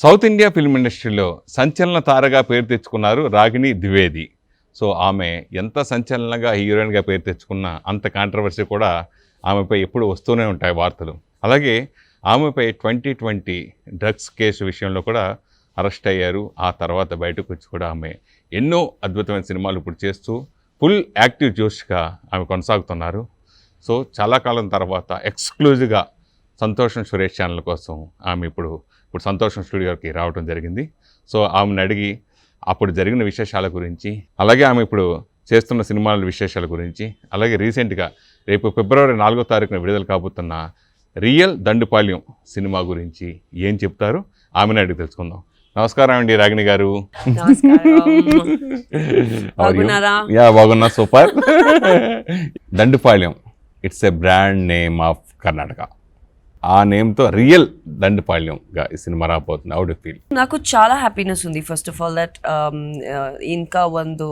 South India film ఇండస్ట్రీలో సంచలన తారగా పేరు తెచ్చుకున్నారు రాగిణి ద్వివేది. సో ఆమె ఎంత సంచలనంగా హీరోయిన్గా పేరు తెచ్చుకున్నా అంత కాంట్రవర్సీ కూడా ఆమెపై ఎప్పుడు వస్తూనే ఉంటాయి వార్తలు. అలాగే ఆమెపై 2020 డ్రగ్స్ కేసు విషయంలో కూడా అరెస్ట్ అయ్యారు. ఆ తర్వాత బయటకు వచ్చి కూడా ఆమె ఎన్నో అద్భుతమైన సినిమాలు ఇప్పుడు చేస్తూ ఫుల్ యాక్టివ్ జోష్గా ఆమె కొనసాగుతున్నారు. సో చాలా కాలం తర్వాత ఎక్స్క్లూజివ్గా సంతోషం సురేష్ ఛానల్ కోసం ఆమె ఇప్పుడు సంతోషం స్టూడియోకి రావడం జరిగింది. సో ఆమెను అడిగి అప్పుడు జరిగిన విశేషాల గురించి, అలాగే ఆమె ఇప్పుడు చేస్తున్న సినిమాల విశేషాల గురించి, అలాగే రీసెంట్గా రేపు ఫిబ్రవరి 4వ తారీఖున విడుదల కాబోతున్న రియల్ దండుపాళ్యం సినిమా గురించి ఏం చెప్తారు ఆమెను అడిగి తెలుసుకుందాం. నమస్కారం అండి రాగిణి గారు. బాగున్నా, super. Dandupalyam it's a brand name of Karnataka. ఆ నేమ్తో రియల్ దండుపాళ్యంగా ఈ సినిమా రాబోతుంది. How do feel? నాకు చాలా హ్యాపీనెస్ ఉంది. ఫస్ట్ ఆఫ్ ఆల్ దట్ ఇంకా ಒಂದು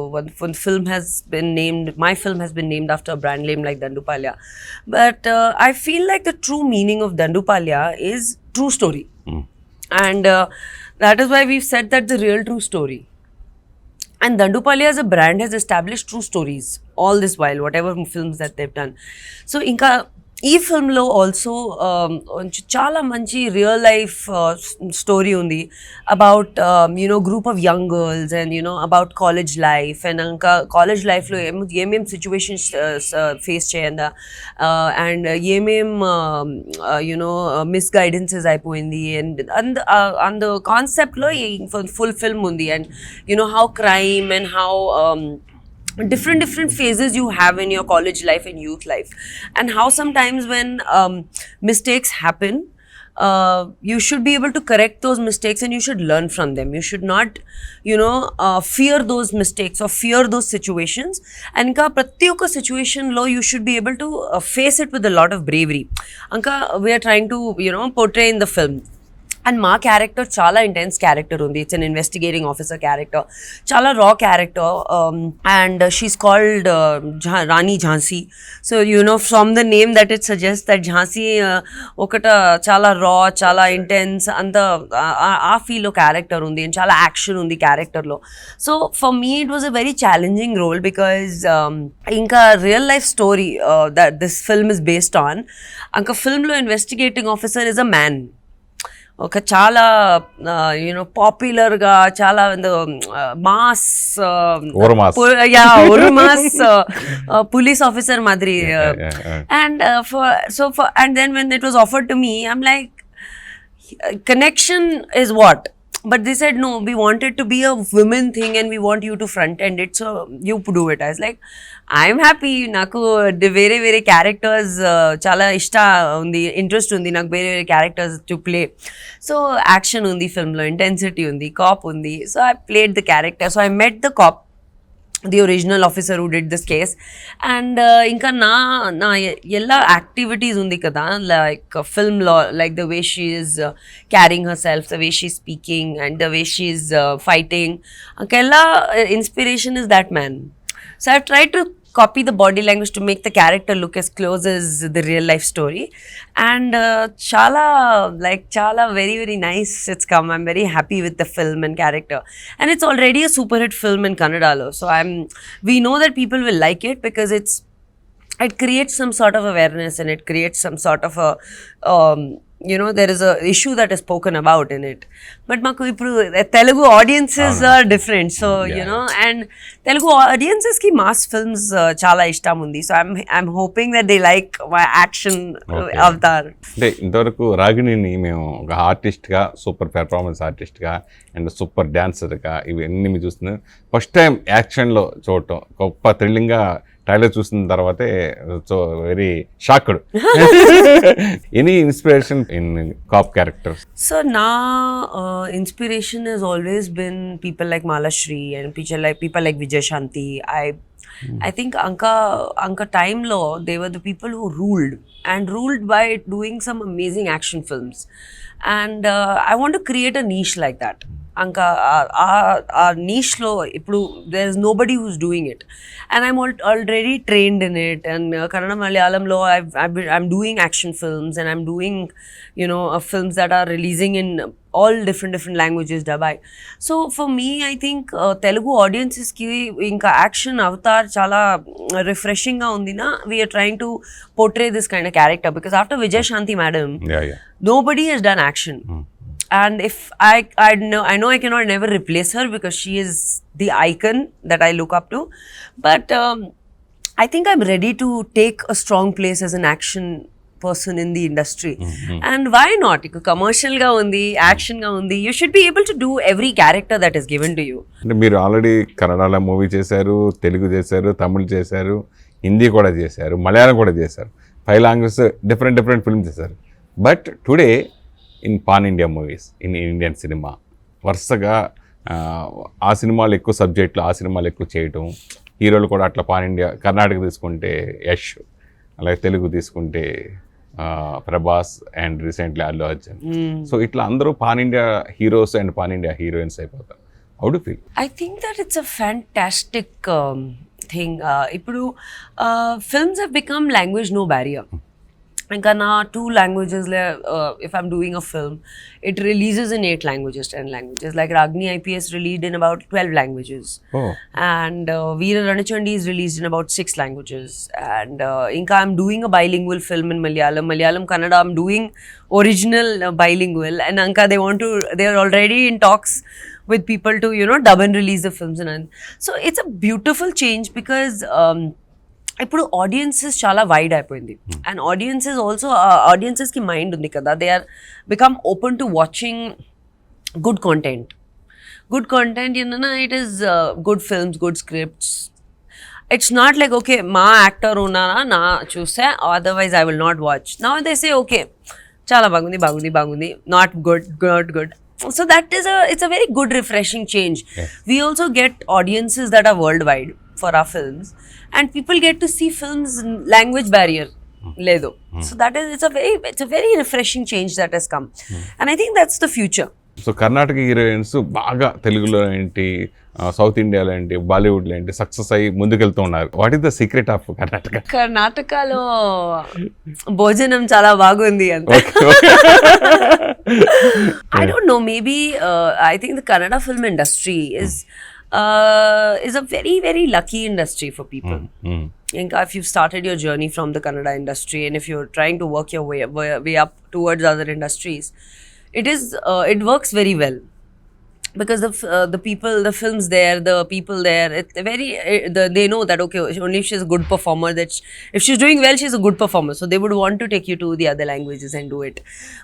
film has been named, my film has been named after a brand name like Dandupalya. But I feel like the true meaning of Dandupalya is true story. And that is why we've said that the real true story. And Dandupalya as a brand has established true stories all this while, whatever films that they've done. So inka ఈ ఫిల్మ్లో also చాలా మంచి real life story ఉంది about group of young girls and about college life. And ఇంకా college లైఫ్లో ఏమేం situations face చేయందా and ఏమేం మిస్గైడెన్సెస్ అయిపోయింది and and కాన్సెప్ట్లో ఫుల్ ఫిల్మ్ ఉంది. And how crime and how different phases you have in your college life and youth life, and how sometimes when mistakes happen, you should be able to correct those mistakes and you should learn from them. You should not fear those mistakes or fear those situations. And ka prati oka situation lo you should be able to face it with a lot of bravery. Anka we are trying to portray in the film. And మా character చాలా intense character ఉంది. It's an investigating officer character, చాలా raw character. And she's called Rani Jhansi. So from the name that it suggest that Jhansi ఒకట చాలా raw, చాలా intense అంత ఆ ఫీల్లో క్యారెక్టర్ ఉంది. అండ్ చాలా యాక్షన్ ఉంది క్యారెక్టర్లో. So for me it was a very challenging role because ఇంకా real life story that this film is based on. ఇంకా ఫిల్మ్లో investigating officer is a man. ఒక చాలా పాపులర్గా చాలా mass police officer madri. And and then when it was offered to me, I'm like, connection is what? But they said, no, we want it to be a women thing and we want you to front end it, so you do it. I was like, I'm happy. Naku వేరే characters చాలా ఉంది, interest ఉంది నాకు వేరే characters to play. So action ఉంది ఫిల్మ్లో, intensity ఉంది, cap ఉంది. So I played the character. So I met the cop, the original officer who did this case. And inka na ella activities undi kada, like film law, like the way she is carrying herself, the way she's speaking and the way she's fighting, ella inspiration is that man. So I've tried to copy the body language to make the character look as close as the real life story. And chala very nice it's come. I'm very happy with the film and character, and it's already a super hit film in Kannada. So we know that people will like it because it creates some sort of awareness and it creates some sort of a there is a issue that is spoken about in it. But maku ippudu Telugu audiences are different, so and Telugu audiences ki mass films chala ishtam undi. So I'm hoping that they like my action avatar. అంటే ఇంతవరకు రాగిణిని మేము ఒక ఆర్టిస్ట్గా, super performance ఆర్టిస్ట్గా and super డాన్సర్గా ఇవన్నీ మీరు చూస్తున్నాం. First time యాక్షన్లో చూడటం గొప్ప థ్రిల్లింగ్గా ట్రైలర్ చూసిన తర్వాతే so very shocked. Any inspiration in cop characters? So inspiration has always been people like Malashri and people like Vijay Shanti. I think Anka time lo they were the people who ruled by doing some amazing action films. And I want to create a niche like that. Anka our niche lo ippudu there is nobody who's doing it, and I'm already trained in it. And Kannada Malayalam lo I'm doing action films, and I'm doing films that are releasing in all different languages dubai. So for me I think Telugu audiences ki inka action avatar chala refreshing ga undi na. We are trying to portray this kind of character because after Vijay Shanti madam, Yeah. nobody has done action. And if I know I cannot never replace her because she is the icon that I look up to, but I think I'm ready to take a strong place as an action person in the industry. And why not? Commercial ga undi, action ga undi, you should be able to do every character that is given to you. అంటే మీరు already కన్నడలో movie చేశారు, తెలుగు చేశారు, తమిళ్ చేశారు, హిందీ కూడా చేశారు, మలయాళం కూడా చేశారు, 5 లాంగ్వేజెస్ డిఫరెంట్ ఫిల్మ్ చేశారు. But today in pan India movies, in Indian cinema వరుసగా ఆ సినిమాలు ఎక్కువ సబ్జెక్టులు, ఆ సినిమాలు ఎక్కువ చేయటం, హీరోలు కూడా అట్లా పాన్ ఇండియా. కర్ణాటక తీసుకుంటే యష్, అలాగే తెలుగు తీసుకుంటే Prabhas and recently Allu Arjun. So ఇట్లా అందరూ pan India heroes and pan India heroines అయిపోతారు. How do feel? I think that it's a fantastic thing. ఇప్పుడు films have become language no barrier. ఇంకా నా 2 languages, if I'm doing a film, it releases in 8 languages, 10 languages. Like Ragini IPS released in about 12 languages. Oh. And Veera Ranachandi is released in about 6 languages. And Inka I'm doing a bilingual film in Malayalam, Kannada. I'm doing original bilingual. And Anka they're already in talks with people to, dub and release the films. So it's a beautiful change because ఇప్పుడు audiences చాలా wide అయిపోయింది. అండ్ ఆడియన్సెస్కి mind ఉంది కదా, they are become open to watching good content ఏంటన్నా, it is good films, good scripts. It's not like okay మా actor ఉన్నారా నా చూస్తే, otherwise I will not watch. Now they say okay చాలా బాగుంది, not good. So it's a very good refreshing change. Yes. We also get audiences that are worldwide for our films, and people get to see films language barrier ledo. So it's a very refreshing change that has come. And I think that's the future. So Karnataka heroines బాగా తెలుగులో ఏంటి, south ఇండియాలో ఏంటి, బాలీవుడ్లో ఏంటి success అయ్యి ముందుకెళ్తూ ఉన్నారు. What is the secret of Karnataka? కర్ణాటకలో భోజనం చాలా బాగుంది అంతే. I don't know, maybe I think the Kannada film industry is a very, very lucky industry for people. If you've started your journey from the Kannada industry and if you're trying to work your way up towards other industries, it works very well because the people, the films there, the people there, they know that okay, only if she's a good performer, if she's doing well, she's a good performer, so they would want to take you to the other languages and do it.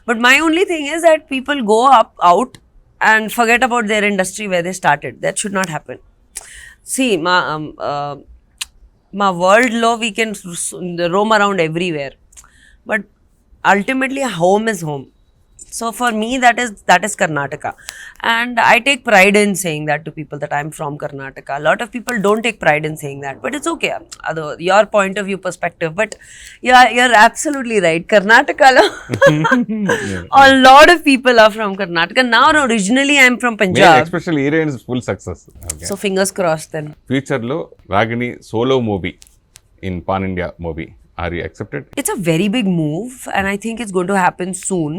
But my only thing is that people go out and forget about their industry where they started. That should not happen. See, my world law, we can roam around everywhere, but ultimately home is home. So for me, that is Karnataka, and I take pride in saying that to people that I'm from Karnataka. A lot of people don't take pride in saying that, but it's okay. Your point of view perspective, but yeah, you're absolutely right. Karnataka, a lot of people are from Karnataka. Now, originally I'm from Punjab. Especially heroines full success. Okay. So fingers crossed then. Future lo Ragini solo movie in Pan India movie. Are you accepted? It's a very big move, and I think it's going to happen soon.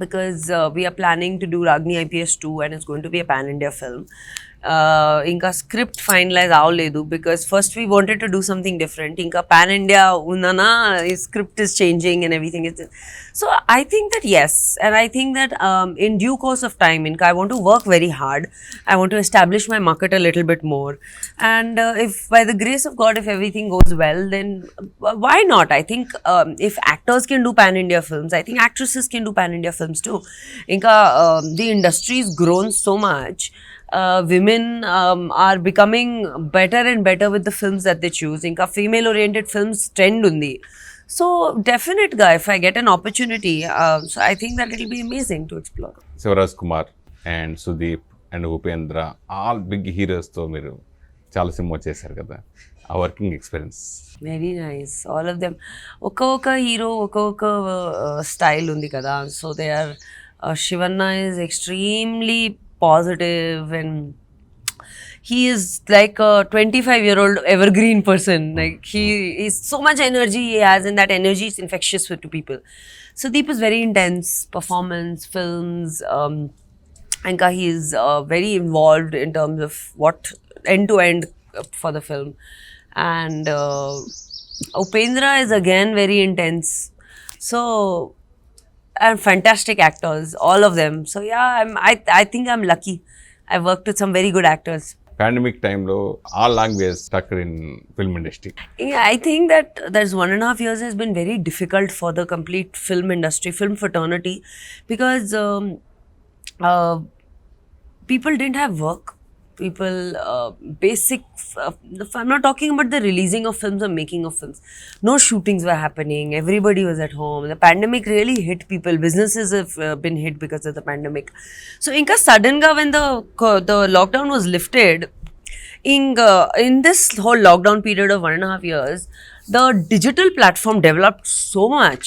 Because we are planning to do Ragini IPS 2 and it's going to be a pan-India film. Inka script finalize avaledu because first we wanted to do something different. Inka pan-India unana, script is changing and everything. So I think that yes, and I think that in due course of time, Inka, I want to work very hard. I want to establish my market a little bit more. And if by the grace of God, if everything goes well, then why not? I think if actors can do pan-India films, I think actresses can do pan-India films too. Inka, the industry's grown so much. Women are becoming better and better with the films that they choose. Inka female oriented films trend undi. So definite guy, if I get an opportunity, so I think that it'll be amazing to explore. Suresh Kumar and Sudeep and Upendra, all big heroes తో మీరు చాలా cinema చేశారు కదా, ఆ working experience? Very nice, all of them. ఒక్కొక్క hero ఒక్కొక్క style ఉంది కదా. So they are Shivanna is extremely positive and he is like a 25-year-old evergreen person. Like he's so much energy he has, and that energy is infectious to people. Sudeep is very intense, performance, films. Anka, he is very involved in terms of what end to end for the film, and Upendra is again very intense. So, and fantastic actors, all of them. So yeah, I think I'm lucky. I worked with some very good actors. Pandemic టైంలో all language stuck in film industry. Yeah, I think that there's 1.5 years has been very difficult for the complete film industry, film fraternity, because uh, people didn't have work. People, basic, I'm not talking about the releasing of films or making of films. No shootings were happening. Everybody was at home. The pandemic really hit people. Businesses have been hit because of the pandemic. So, inka sudden ga when the lockdown was lifted, in this whole lockdown period of 1.5 years, the digital platform developed so much.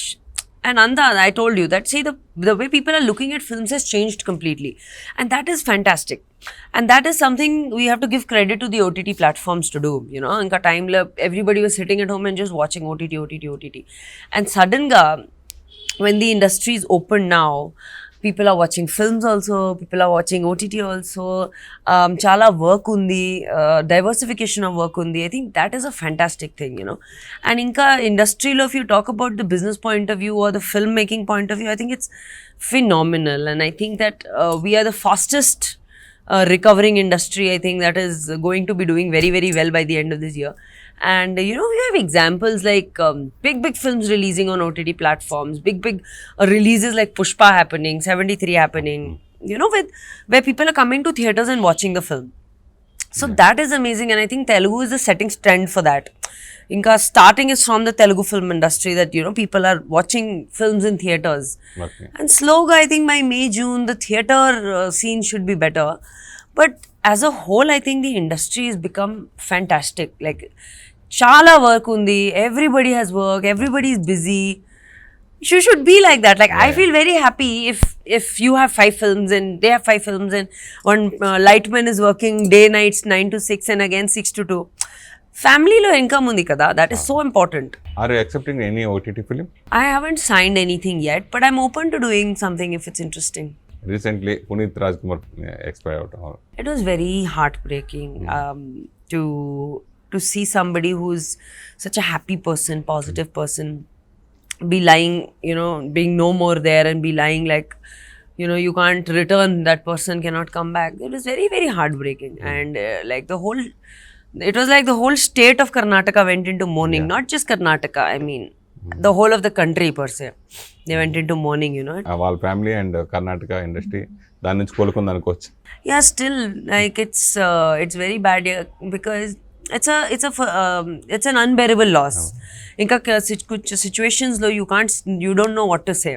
And Anda, I told you that, see, the way people are looking at films has changed completely. And that is fantastic. And that is something we have to give credit to the OTT platforms to do. You know, in time, everybody was sitting at home and just watching OTT. And suddenly, when the industry is open now, people are watching films also, people are watching OTT also. Chala work undi, diversification of work undi. I think that is a fantastic thing, you know. And inka industry lo, if you talk about the business point of view or the filmmaking point of view, I think it's phenomenal. And I think that we are the fastest recovering industry. I think that is going to be doing very, very well by the end of this year. And you know, we have examples like big films releasing on OTT platforms, big releases like Pushpa happening, 73 happening, you know, where people are coming to theaters and watching the film. So that is amazing, and I think Telugu is the setting trend for that. Inka starting is from the Telugu film industry, that, you know, people are watching films in theaters. Okay. And slowly, I think by May, June, the theater scene should be better. But as a whole, I think the industry has become fantastic. Like, chala work undi, everybody has work, everybody is busy. You should be like that. Like, I feel very happy if you have 5 films and they have 5 films, and one lightman is working day nights 9 to 6 and again 6 to 2. Family lo income undi kada, that is so important. Are you accepting any OTT film? I haven't signed anything yet, but I'm open to doing something if it's interesting. Recently, Puneet Rajkumar expired out. It was very heartbreaking to see somebody who's such a happy person, positive person, be lying, you know, being no more there, and be lying like, you know, you can't return, that person cannot come back. It was very, very heartbreaking. And it was like the whole state of Karnataka went into mourning. Not just Karnataka, I mean, the whole of the country per se. They went into mourning, you know. వాళ్ళ family and Karnataka industry దాని నుంచి కోలుకుంది అనుకోవచ్చు. Yeah, still, like, it's very bad, because it's an unbearable loss. Inka situations lo you don't know what to say.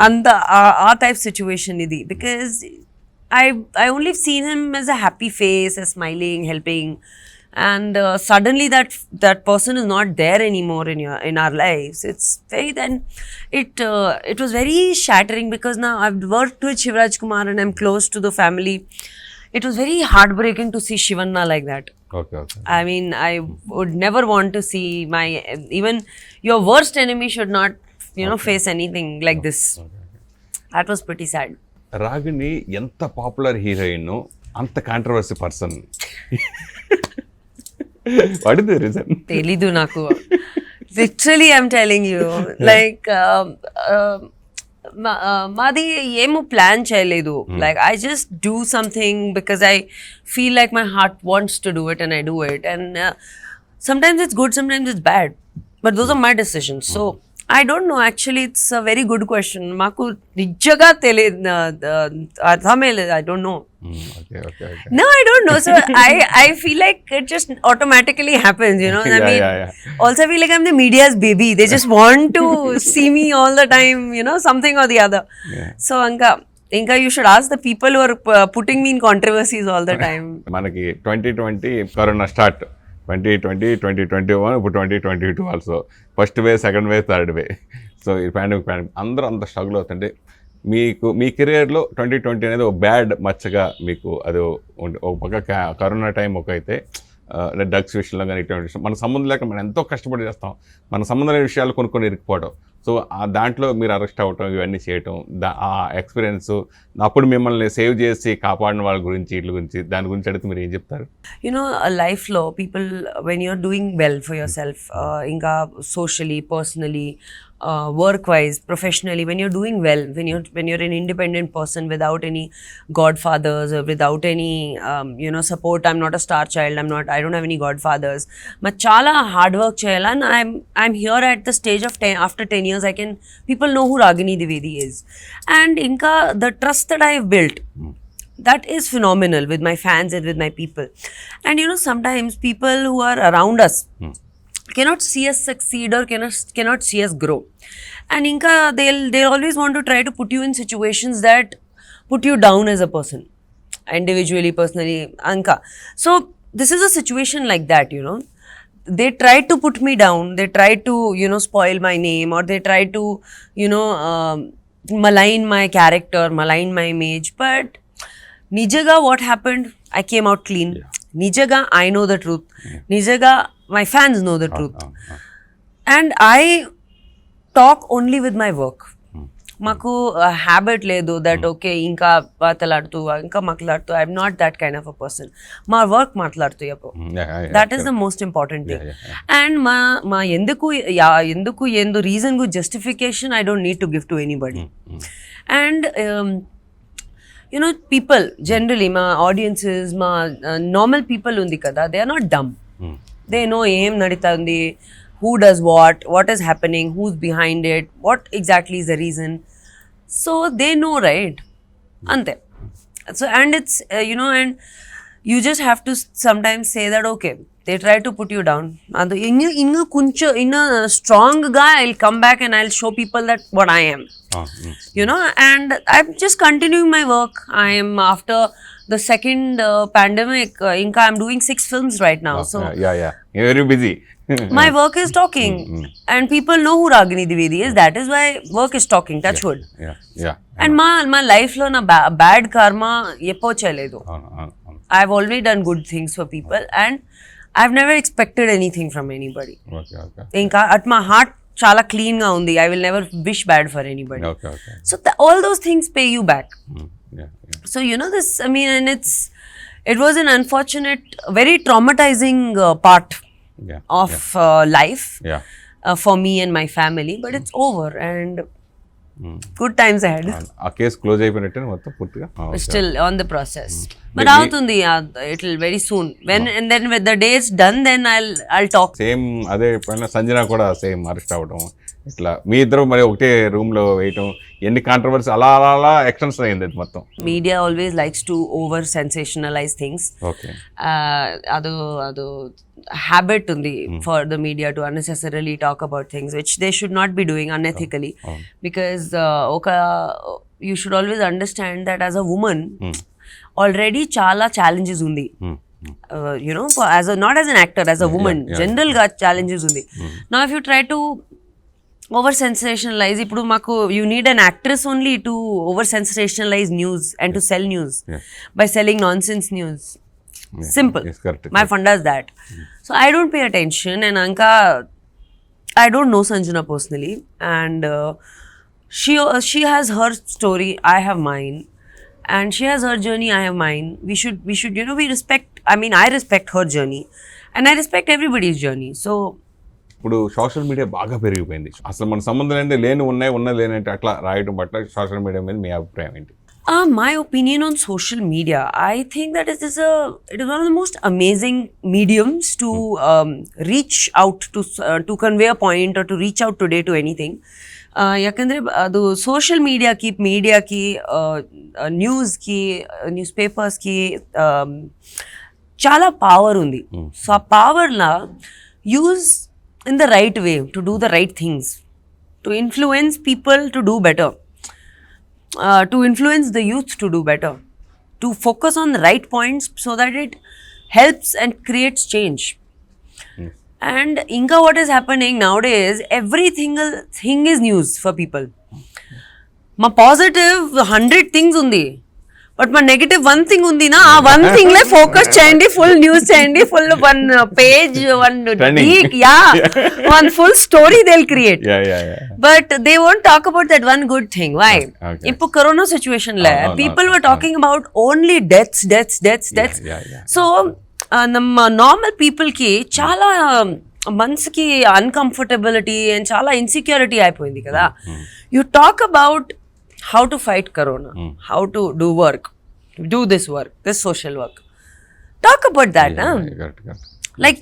And our type situation idi, because I only seen him as a happy face, as smiling, helping, and suddenly that person is not there anymore in our lives. It's very, then it was very shattering, because now I've worked with Shivraj Kumar and I'm close to the family. It was very heartbreaking to see Shivanna like that. Okay. I mean, I would never want to see even your worst enemy should not, you know, face anything like this. That was pretty sad. Ragini ఎంత popular heroine, అంత controversy person. What is the reason? తెలీదు నాకు. Literally, I'm telling you, like, మాది ఏమో plan చేయలేదు. Like, I just do something because I feel like my heart wants to do it, and I do it. And sometimes it's good, sometimes it's bad, but those are my decisions. So I don't know, actually. It's a very good question. Maku nijaga I don't know. Okay. No, I don't know. So I feel like it just automatically happens, you know. I mean, also I feel like I'm the media's baby. They just want to see me all the time, you know, something or the other. So Inka, you should ask the people who are putting me in controversies all the time. మనకి 2020 corona start, 2020, 2021, ఇప్పుడు 2022 also. First wave, second wave, third wave. So ఈ pandemic అందరూ అంత struggle అవుతుంటే, మీకు మీ కెరియర్లో 2020 అనేది ఒక బ్యాడ్ మచ్చగా మీకు అది ఒక పక్క కరోనా టైం ఒక అయితే, డ్రగ్స్ విషయంలో కానీ ఇటువంటి విషయం మన సంబంధం లేక మనం ఎంతో కష్టపడి చేస్తాం, మన సంబంధం లేని విషయాలు కొన్ని ఇరుక్కుపోవడం. సో దాంట్లో మీరు అరెస్ట్ అవ్వటం ఇవన్నీ చేయటం ఆ ఎక్స్పీరియన్స్ అప్పుడు మిమ్మల్ని సేవ్ చేసి కాపాడిన వాళ్ళ గురించి వీటి గురించి దాని గురించి అడిగితే మీరు ఏం చెప్తారు? లైఫ్లో people when you're doing well for yourself, ఇంకా socially, personally, work-wise, professionally, when you're doing well, when you're an independent person without any godfathers or without any support. I'm not a star child. I don't have any godfathers. Ma chala hard work cheyala, and I'm here at the stage of 10. After 10 years, people know who Ragini Dwivedi is, and inka the trust that I've built, that is phenomenal with my fans and with my people. And sometimes people who are around us cannot see us succeed or cannot see us grow, and inka they'll always want to try to put you in situations that put you down as a person, individually, personally, anka. So this is a situation like that. They tried to put me down, they tried to spoil my name, or they tried to malign my character, malign my image. But nijaga what happened, I came out clean. Nijaga I know the truth. Nijaga my fans know the truth. And I talk only with my work. Maku habit ledu that okay inka matladtu inka makladutu. I'm not that kind of a person. Ma work matladtu yappo. That is the most important thing. And ma enduku endo reason gu justification I don't need to give to anybody. And people generally, my audiences, my normal people undi kada, they are not dumb. They know em naditandi, who does what is happening, who's behind it, what exactly is the reason. So they know, right? Ante. So and it's and you just have to sometimes say that okay, they try to put you down. In a strong guy, I'll come back and I'll show people that what I am. And I'm just continuing my work. I am after the second pandemic, inka I'm doing 6 films right now. So yeah, you're very busy. My work is talking, and people know who Ragini Dwivedi is. That is why work is talking. Touch wood. Yeah. And my life lo na bad karma eppo chaledu. I've always done good things for people, and I've never expected anything from anybody. Okay. Inka at my heart chala clean ga undi. I will never wish bad for anybody. Okay. So all those things pay you back. Yeah. So this, I mean, and it was an unfortunate, very traumatizing part of life for me and my family, but it's over and good times ahead. A case close అయిపోయినట్టే మొత్తం పూర్తిగా. Still on the process, but అవుతుంది, it'll very soon. And then when the day is done, then I'll talk. Same అదే పైన సంజన కూడా same arrest అవ్వడం, ఇట్లా మీ ఇద్దరు మరి ఒకటే రూమ్ లో వేయటం, ఎన్ని కాంట్రవర్సీ అలా ఎక్స్టెన్స్ అయింది మొత్తం. Media always likes to over sensationalize things. Okay. ado habit undi for the media to unnecessarily talk about things which they should not be doing unethically. Because you should always understand that as a woman already chala challenges undi. Not as an actor, as a woman, general ga challenges undi. Now if you try to over sensationalize, ippudu maku you need an actress only to over sensationalize news and to sell news by selling nonsense news. Simple. Yes, correct. My funda is that. So I don't pay attention, and Anka, I don't know Sanjana personally, and she has her story, I have mine, and she has her journey, I have mine. We should we respect. I mean, I respect her journey, and I respect everybody's journey. So ఇప్పుడు social media బాగా పెరిగిపోయింది. అసలు మన సంబంధం అంటే ఉన్నాయి లేనంటే అట్లా రాయడం పట్ల సోషల్ మీడియా మీద మీ అభిప్రాయం ఏంటి? My opinion on social media, I think that it is one of the most amazing mediums to reach out to convey a point or to reach out today to anything. Yakandre adu social media ki news ki newspapers ki chala power undi. So a power la use in the right way to do the right things, to influence people to do better. To influence the youth to do better, to focus on the right points so that it helps and creates change. And inka what is happening nowadays, every single thing is news for people. Ma positive 100 things undi, but మా negative one thing ఉంది నా, ఆ one thing లే focus చేయండి, full news చేయండి, full one page, one week, yeah, one full story they will create. But they won't talk about that one good thing. Why? ఇప్పుడు corona situation లే people were talking about only deaths. So ನಮ್ಮ normal people కి చాలా మనసుకి uncomfortability and చాలా insecurity అయిపోయింది కదా. You talk about how to fight corona, how to do this social work, talk about that. Like,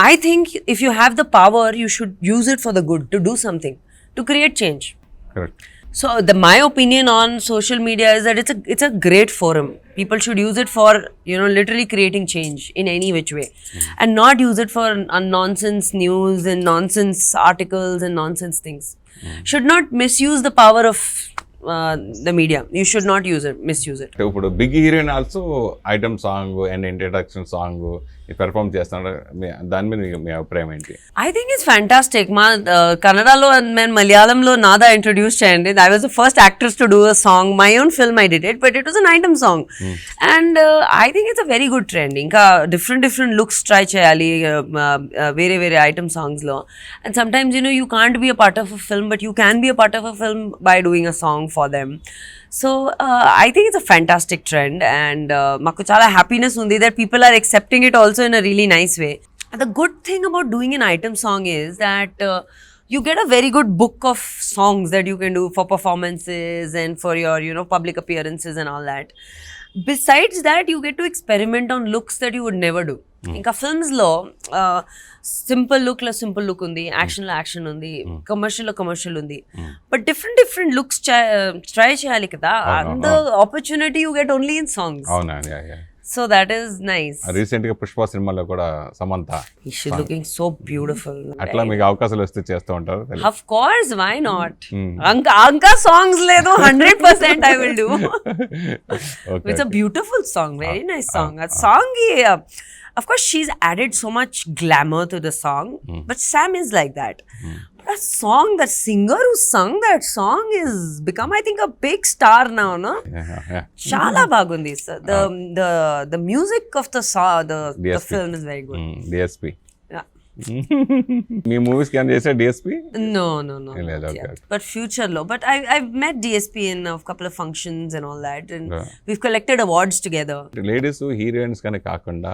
I think if you have the power, you should use it for the good, to do something, to create change. Correct. So my opinion on social media is that it's a great forum. People should use it for, literally creating change in any which way, and not use it for nonsense news and nonsense articles and nonsense things. Should not misuse the power of the media. You should not misuse it. ఇప్పుడు big heroine also item song and introduction song perform చేస్తున్నాడు. దాని మీద మీ అభిప్రాయం ఏంటి? I think it's fantastic. మా కన్నడలో and మలయాళంలో నాదా ఇంట్రొడ్యూస్ చేయండి. I was the first actress to do a song. My own film I did it, but it was an item song. And I think it's a very good trend. ఇంకా different looks try చేయాలి వేరే item songs లో. And sometimes you can't be a part of a film, but you can be a part of a film by doing a song for them. So I think it's a fantastic trend, and maku chala happiness undi that people are accepting it also in a really nice way. And the good thing about doing an item song is that you get a very good book of songs that you can do for performances and for your public appearances and all that. Besides that, you get to experiment on looks that you would never do. ఇంకా films లో simple look ఉంది, action ఉంది, commercial ఉంది, but different looks try చేయాలి కదా. And opportunity you get only in songs. So that is nice. Recent గా పుష్ప సినిమాలో కూడా Samantha, she's looking so beautiful. అట్లా మీకు అవకాశాలు వస్తే చేస్తూ ఉంటారు? Of course, why not? Anka songs ledo 100% I will do. Okay, it's a beautiful song, very nice song. That song, of course she's added so much glamour to the song, but Sam is like that. But a song, that singer who sung that song is become, I think, a big star now, no? Yeah. Chala bagundi, sir. The music of the film is very good. DSP. Yeah. Me movies కి ఏమైనా చేసా DSP? No. But future lo. But I've met DSP in a couple of functions and all that, and we've collected awards together. Ladies heroines కానీ కాకుండా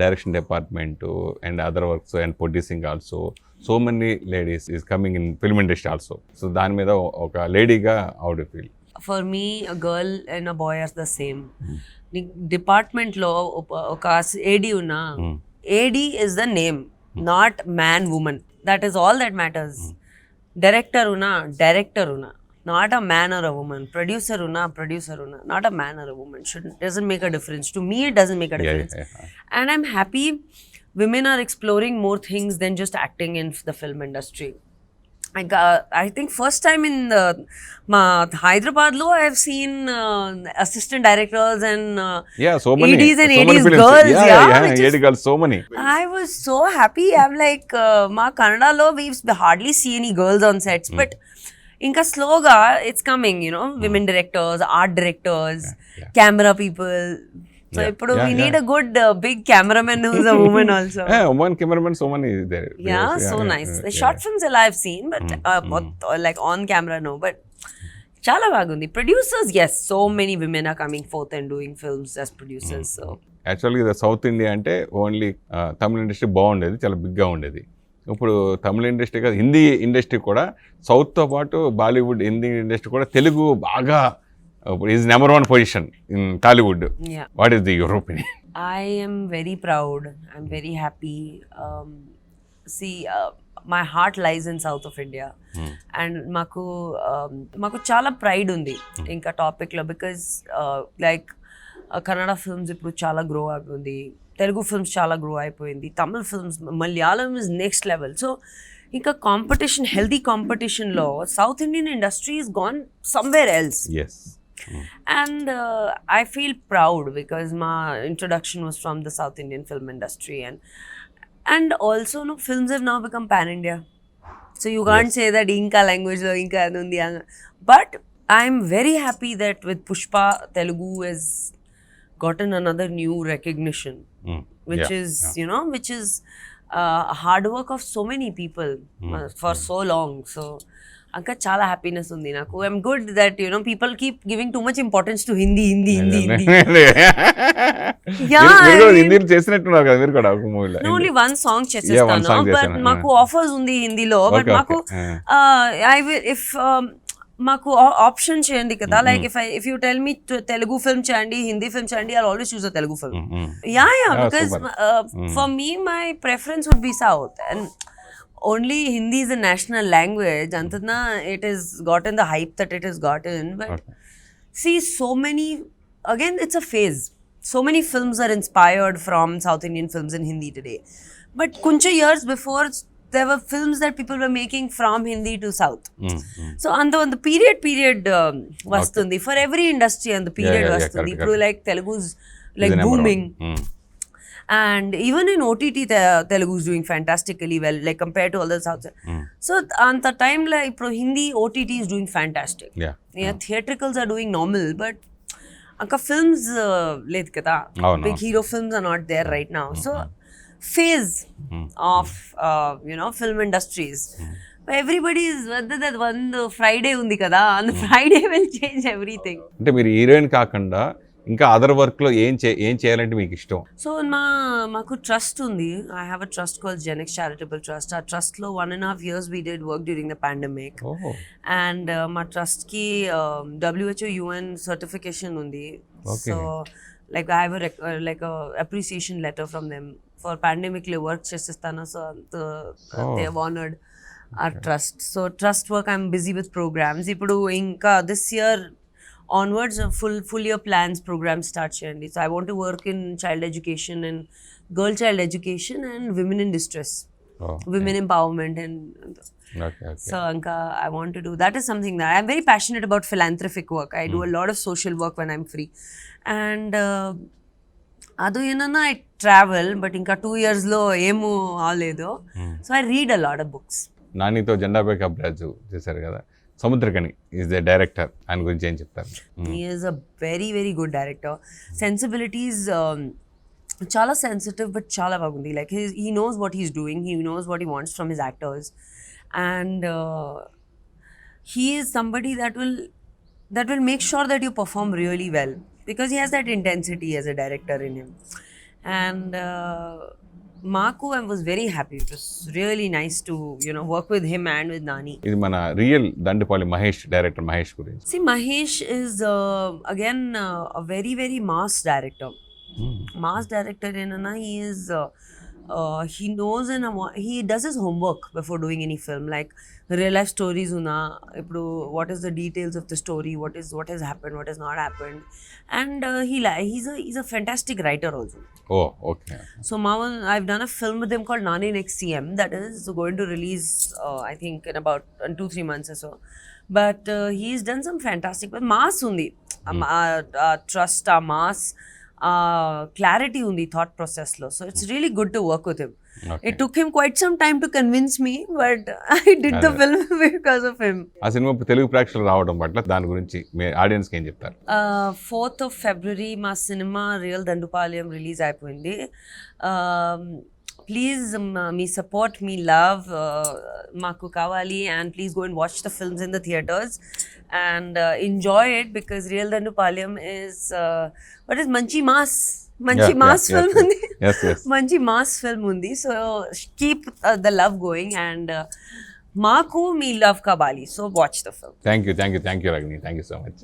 direction department and other works and producing also so many ladies is coming in film industry also. So దాని మీద ఒక లేడీగా how do feel? For me, a girl and a boy are the same. Department లో ఒక AD ఉన్నా, AD is the name, not man woman. That is all that matters. Director una, not a man or a woman. Producer una, not a man or a woman. Doesn't make a difference. To me, it doesn't make a difference. Yeah. And I'm happy women are exploring more things than just acting in the film industry. I think first time in Hyderabad lo, I have seen assistant directors and so many ADs and so ADs many girls. AD girls, so many. I was so happy. I'm like, ma Kannada lo, we hardly see any girls on sets, but inka sloga it's coming, women directors, art directors, camera people. So we need a good big cameraman who's a woman also. One cameraman, so many is there. So nice. The short films I've seen, but like on camera no. But chala bagundi. Producers, yes, so many women are coming forth and doing films as producers. So యాక్చువల్గా ఇది south India అంటే only తమిళ industry బాగుండేది, చాలా బిగ్గా ఉండేది. ఇప్పుడు తమిళ industry కాదు, Hindi industry కూడా సౌత్తో పాటు బాలీవుడ్, హిందీ ఇండస్ట్రీ కూడా తెలుగు బాగా is number one position in Tollywood. Yeah. What is your opinion? I am very proud. I'm very happy. My heart lies in south of India. And maku chala pride undi inka topic lo, because like Kannada films ippudu chala grow agundi, Telugu films chala grow అయిపోయింది, Tamil films, Malayalam is next level. So inka competition, healthy competition lo, South Indian industry has gone somewhere else. Yes. And I feel proud because my introduction was from the South Indian film industry, and also films have now become pan India. So you can't say that inka language lo inka anundi, but I'm very happy that with Pushpa, Telugu has gotten another new recognition, which is, you know, which is hard work of so many people for so long. So, Anka chala happiness undi naku. I'm good that, you know, people keep giving too much importance to Hindi. Yeah, మీరు కూడా హిందీలో చేసినట్టున్నారు కదా మీరు కూడా ఒక మూవీలో. No, only one song చేసేస్తాను, but మాకు offers ఉంది హిందీలో, but మాకు I will, if మాకు ఆప్షన్ చేయండి కదా, like if you tell me Telugu film చేయండి, హిందీ ఫిల్మ్ చేయండి, I always choose a Telugu film. Yeah because for me my preference would be south, and only Hindi is a national language. Antana, it has gotten the hype that it has gotten. But see, so many, again, it's a phase. So many films are inspired from South Indian films in Hindi today. But kuncha years before, there were films that people were making from Hindi to South. So, on the period vastundi. For every industry, on the period vastundi. ఇప్పుడు like Telugu's like booming. And even in OTT, Telugu is doing fantastically well, like compared to all the South. So, at the time, like Hindi, OTT is doing fantastic. Yeah, theatricals are doing normal, but anka films, led kada, big hero films are not there right now. So, phase of, you know, film industries. But everybody is, that one Friday undi kada, and the Friday will change everything. అంటే మీరు heroine కాకుండా ఇంకా other వర్క్లో ఏం చేయాలంటే మీకు ఇష్టం? So మాకు ట్రస్ట్ ఉంది. I have a trust called Genex charitable trust. ఆ ట్రస్ట్లో 1.5 years we did work during the pandemic. And మా ట్రస్ట్కి WHO UN certification ఉంది. So like I have like a appreciation letter from them for pandemicలో work చేసేస్తాను. So they have honored our trust. So trust work, I'm busy with programs. ఇప్పుడు ఇంకా this year onwards, full year plans programs start cheyandi. So I want to work in child education and girl child education and women in distress, women empowerment, and so Anka, I want to do that. Is something that I'm very passionate about. Philanthropic work, I do a lot of social work when I'm free, and adu enna I travel, but inka 2 years lo emu avaledu. So I read a lot of books. నానితో జెండాపై కబ్రాజు చేశారు కదా, Samuthirakani is the director. ఆయన గురించి ఏం చెప్తారు? He is a very very good director. Sensibilities చాలా sensitive, but చాలా బాగుంది. Like he knows what he's doing, he knows what he wants from his actors, and he is somebody that will make sure that you perform really well, because he has that intensity as a director in him. And Marco, I was very happy. It was really nice to, you know, work with him and with Nani. ఇది మన real దండపాలి Mahesh, director Mahesh గురించి. See, Mahesh is again a very very mass director. Mass director in Anna, he is he knows and he does his homework before doing any film. Like real life stories una, ippudu what is the details of the story, what has happened, what has not happened, and he's a fantastic writer also. Oh, okay. So Mawan, I've done a film with him called Nani Next CM that is going to release I think in about 2-3 months or so. But he's done some fantastic, but mass undi, trust, mass, clarity undi thought process lo. So it's really good to work with him. It took him quite some time to convince me, but I did the film because of him. ఆ cinema Telugu ప్రేక్షకులు రావడం పట్ల దాని గురించి మీ audience కి ఏం చెప్తారు? 4th of February మా సినిమా రియల్ దండుపాలెం రిలీజ్ అయిపోయింది. Please me support, me love మాకు కావాలి, and please go and watch the films in the theatres and enjoy it, because Real Dandupalayam is what is manchi mass film undi. Yes. Manchi mass film undi. So keep the love going, and maaku me love kabali. So watch the film. Thank you Ragini, thank you so much.